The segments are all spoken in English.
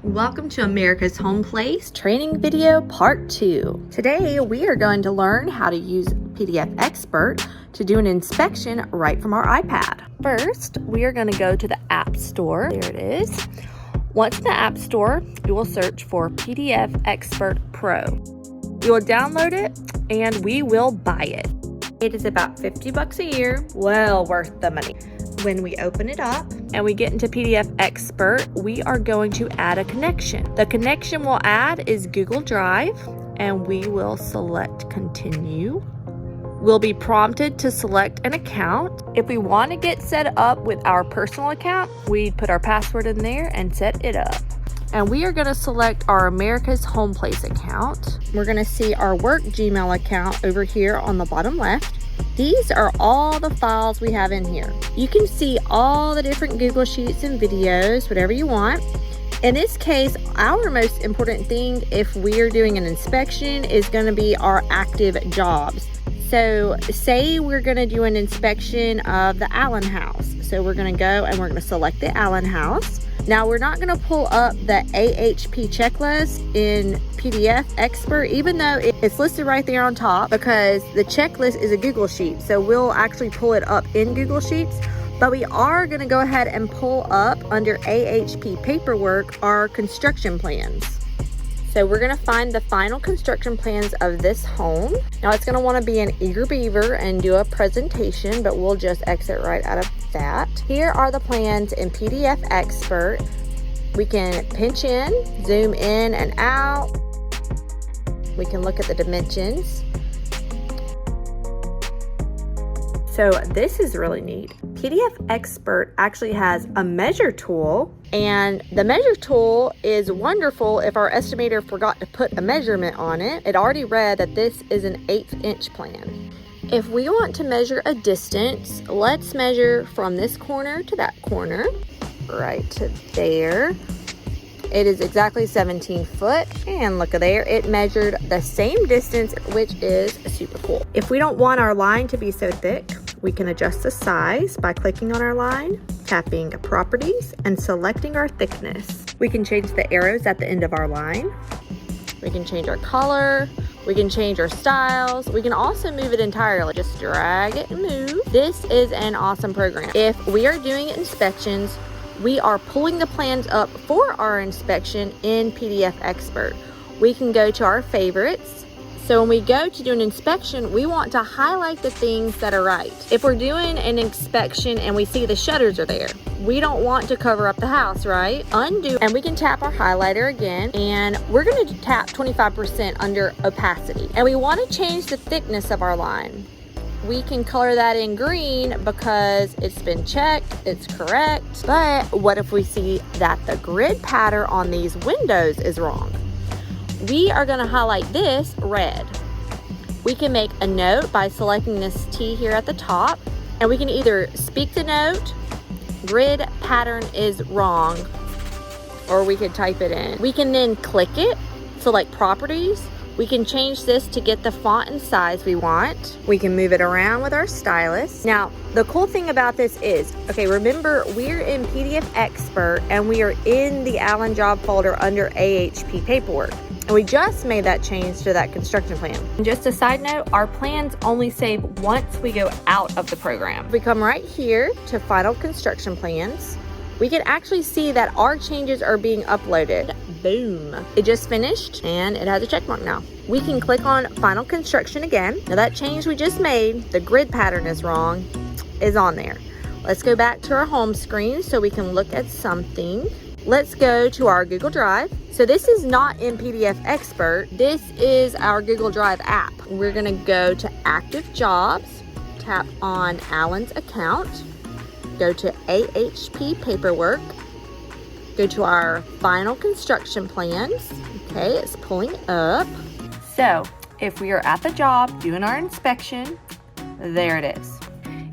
Welcome to America's Home Place training video part 2. Today we are going to learn how to use PDF Expert to do an inspection right from our iPad. First, we are going to go to the App Store. There it is. Once in the App Store, you will search for PDF Expert Pro. We will download it and we will buy it. It is about $50 a year, well worth the money. When we open it up and we get into PDF Expert, we are going to add a connection. The connection we'll add is Google Drive, and we will select Continue. We'll be prompted to select an account. If we want to get set up with our personal account, we put our password in there and set it up. And we are going to select our America's Home Place account. We're going to see our work Gmail account over here on the bottom left. These are all the files we have in here. You can see all the different Google Sheets and videos, whatever you want. In this case, our most important thing if we're doing an inspection is going to be our active jobs. So say we're going to do an inspection of the Allen house. So we're going to go and we're going to select the Allen house. Now we're not going to pull up the AHP checklist in PDF Expert, even though it's listed right there on top, because the checklist is a Google Sheet. So we'll actually pull it up in Google Sheets, but we are going to go ahead and pull up under AHP paperwork our construction plans. So we're going to find the final construction plans of this home. Now it's going to want to be an Eager Beaver and do a presentation, but we'll just exit right out of that. Here are the plans in PDF Expert. We can pinch in, zoom in and out. We can look at the dimensions. So this is really neat. PDF Expert actually has a measure tool, and the measure tool is wonderful if our estimator forgot to put a measurement on it. It already read that this is an 1/8 inch plan. If we want to measure a distance, let's measure from this corner to that corner, right to there. It is exactly 17 foot, and look at there, it measured the same distance, which is super cool. If we don't want our line to be so thick, we can adjust the size by clicking on our line, tapping Properties, and selecting our thickness. We can change the arrows at the end of our line. We can change our color. We can change our styles. We can also move it entirely. Just drag it and move. This is an awesome program. If we are doing inspections, we are pulling the plans up for our inspection in PDF Expert. We can go to our favorites. So when we go to do an inspection, we want to highlight the things that are right. If we're doing an inspection and we see the shutters are there, we don't want to cover up the house, right? Undo, and we can tap our highlighter again, and we're going to tap 25% under opacity. And we want to change the thickness of our line. We can color that in green because it's been checked, it's correct. But what if we see that the grid pattern on these windows is wrong? We are going to highlight this red. We can make a note by selecting this T here at the top, and we can either speak the note, grid pattern is wrong, or we could type it in. We can then click it, select Properties. We can change this to get the font and size we want. We can move it around with our stylus. Now, the cool thing about this is, okay, remember we're in PDF Expert and we are in the Allen job folder under AHP paperwork. And we just made that change to that construction plan. And just a side note, our plans only save once we go out of the program. If we come right here to Final Construction Plans, we can actually see that our changes are being uploaded. Boom. It just finished and it has a check mark now. We can click on Final Construction again. Now that change we just made, the grid pattern is wrong, is on there. Let's go back to our home screen so we can look at something. Let's go to our Google Drive. So this is not in PDF Expert. This is our Google Drive app. We're gonna go to Active Jobs, tap on Allen's account, go to AHP paperwork, go to our final construction plans. Okay, it's pulling up. So if we are at the job doing our inspection, there it is.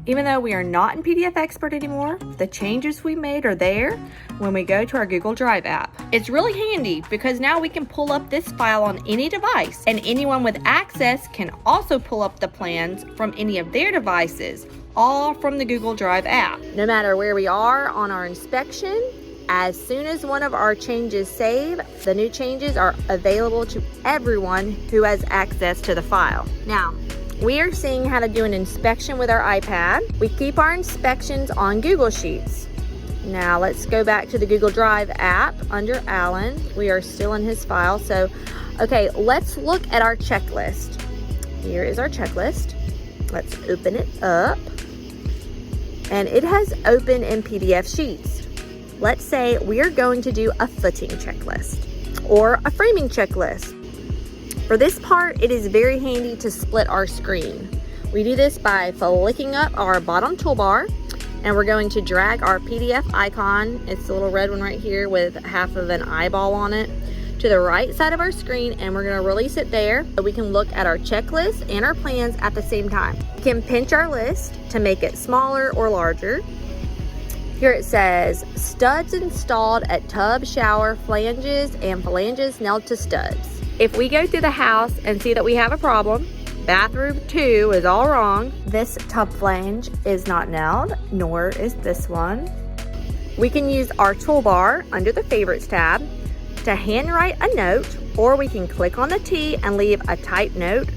Even though we are not in PDF Expert anymore, the changes we made are there when we go to our Google Drive app. It's really handy because now we can pull up this file on any device, and anyone with access can also pull up the plans from any of their devices, all from the Google Drive app. No matter where we are on our inspection, As soon as one of our changes save, the new changes are available to everyone who has access to the file. Now, we are seeing how to do an inspection with our iPad. We keep our inspections on Google Sheets. Now let's go back to the Google Drive app under Alan. We are still in his file. So, okay, let's look at our checklist. Here is our checklist. Let's open it up. And it has opened in PDF sheets. Let's say we are going to do a footing checklist or a framing checklist. For this part, it is very handy to split our screen. We do this by flicking up our bottom toolbar, and we're going to drag our PDF icon, it's the little red one right here with half of an eyeball on it, to the right side of our screen, and we're going to release it there so we can look at our checklist and our plans at the same time. We can pinch our list to make it smaller or larger. Here it says, studs installed at tub, shower, flanges, and flanges nailed to studs. If we go through the house and see that we have a problem, bathroom 2 is all wrong, this tub flange is not nailed, nor is this one, we can use our toolbar under the favorites tab to handwrite a note, or we can click on the T and leave a typed note,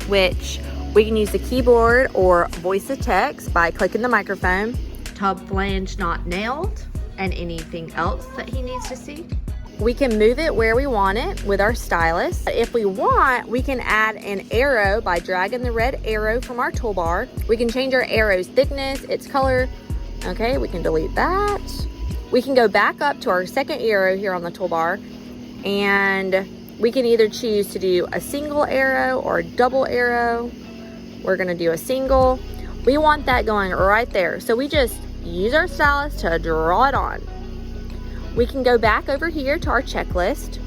which we can use the keyboard or voice to text by clicking the microphone. Tub flange not nailed, and anything else that he needs to see. We can move it where we want it with our stylus. If we want, we can add an arrow by dragging the red arrow from our toolbar. We can change our arrow's thickness, its color. Okay, we can delete that. We can go back up to our second arrow here on the toolbar, and we can either choose to do a single arrow or a double arrow. We're gonna do a single. We want that going right there. So we just use our stylus to draw it on. We can go back over here to our checklist.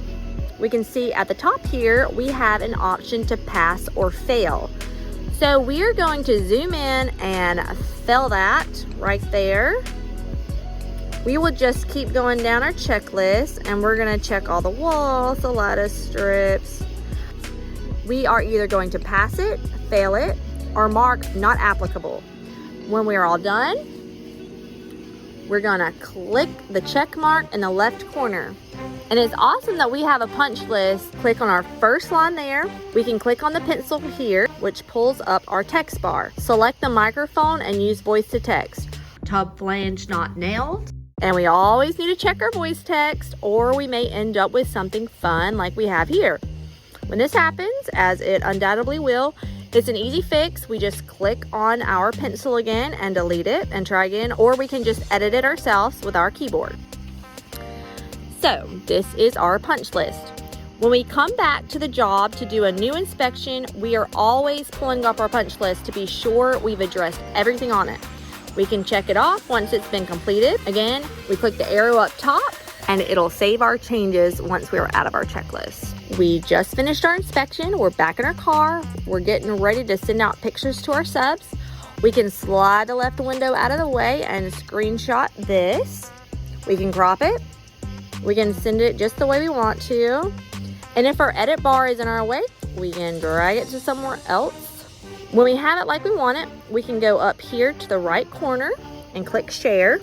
We can see at the top here, we have an option to pass or fail. So we are going to zoom in and fail that right there. We will just keep going down our checklist, and we're gonna check all the walls, the lattice strips. We are either going to pass it, fail it, or mark not applicable. When we are all done, we're gonna click the check mark in the left corner. And it's awesome that we have a punch list. Click on our first line there. We can click on the pencil here, which pulls up our text bar. Select the microphone and use voice to text. Tub flange not nailed. And we always need to check our voice text, or we may end up with something fun like we have here. When this happens, as it undoubtedly will, it's an easy fix. We just click on our pencil again and delete it and try again, or we can just edit it ourselves with our keyboard. So this is our punch list. When we come back to the job to do a new inspection, we are always pulling up our punch list to be sure we've addressed everything on it. We can check it off once it's been completed. Again, we click the arrow up top and it'll save our changes once we're out of our checklist. We just finished our inspection. We're back in our car. We're getting ready to send out pictures to our subs. We can slide the left window out of the way and screenshot this. We can crop it. We can send it just the way we want to. And if our edit bar is in our way, we can drag it to somewhere else. When we have it like we want it, we can go up here to the right corner and click share.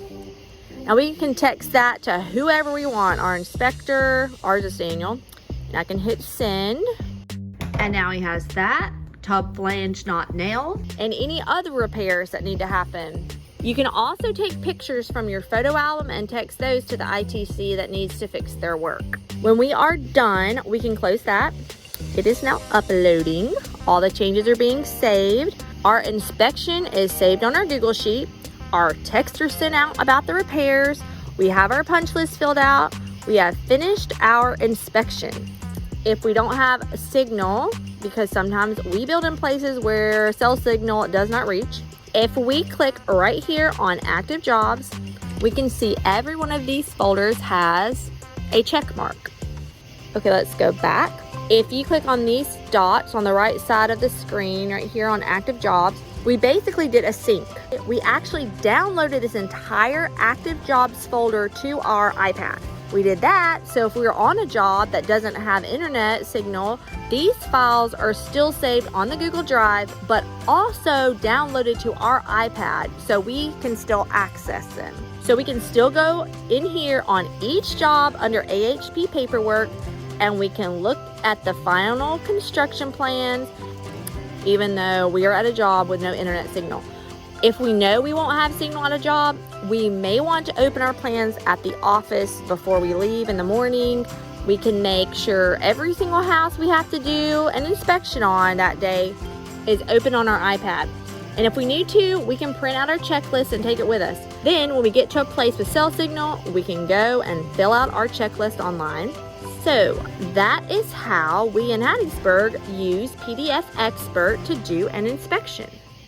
Now we can text that to whoever we want, our inspector, ours is Daniel. And I can hit send. And now he has that, tub flange not nailed, and any other repairs that need to happen. You can also take pictures from your photo album and text those to the ITC that needs to fix their work. When we are done, we can close that. It is now uploading. All the changes are being saved. Our inspection is saved on our Google Sheet. Our texts are sent out about the repairs. We have our punch list filled out. We have finished our inspection. If we don't have a signal, because sometimes we build in places where cell signal does not reach, if we click right here on active jobs, we can see every one of these folders has a check mark. Okay, let's go back. If you click on these dots on the right side of the screen right here on active jobs, we basically did a sync. We actually downloaded this entire active jobs folder to our iPad. We did that, so if we were on a job that doesn't have internet signal, these files are still saved on the Google Drive, but also downloaded to our iPad, so we can still access them. So we can still go in here on each job under AHP paperwork, and we can look at the final construction plans, even though we are at a job with no internet signal. If we know we won't have signal at a job, we may want to open our plans at the office before we leave in the morning. We can make sure every single house we have to do an inspection on that day is open on our iPad. And if we need to, we can print out our checklist and take it with us. Then when we get to a place with cell signal, we can go and fill out our checklist online. So that is how we in Hattiesburg use PDF Expert to do an inspection.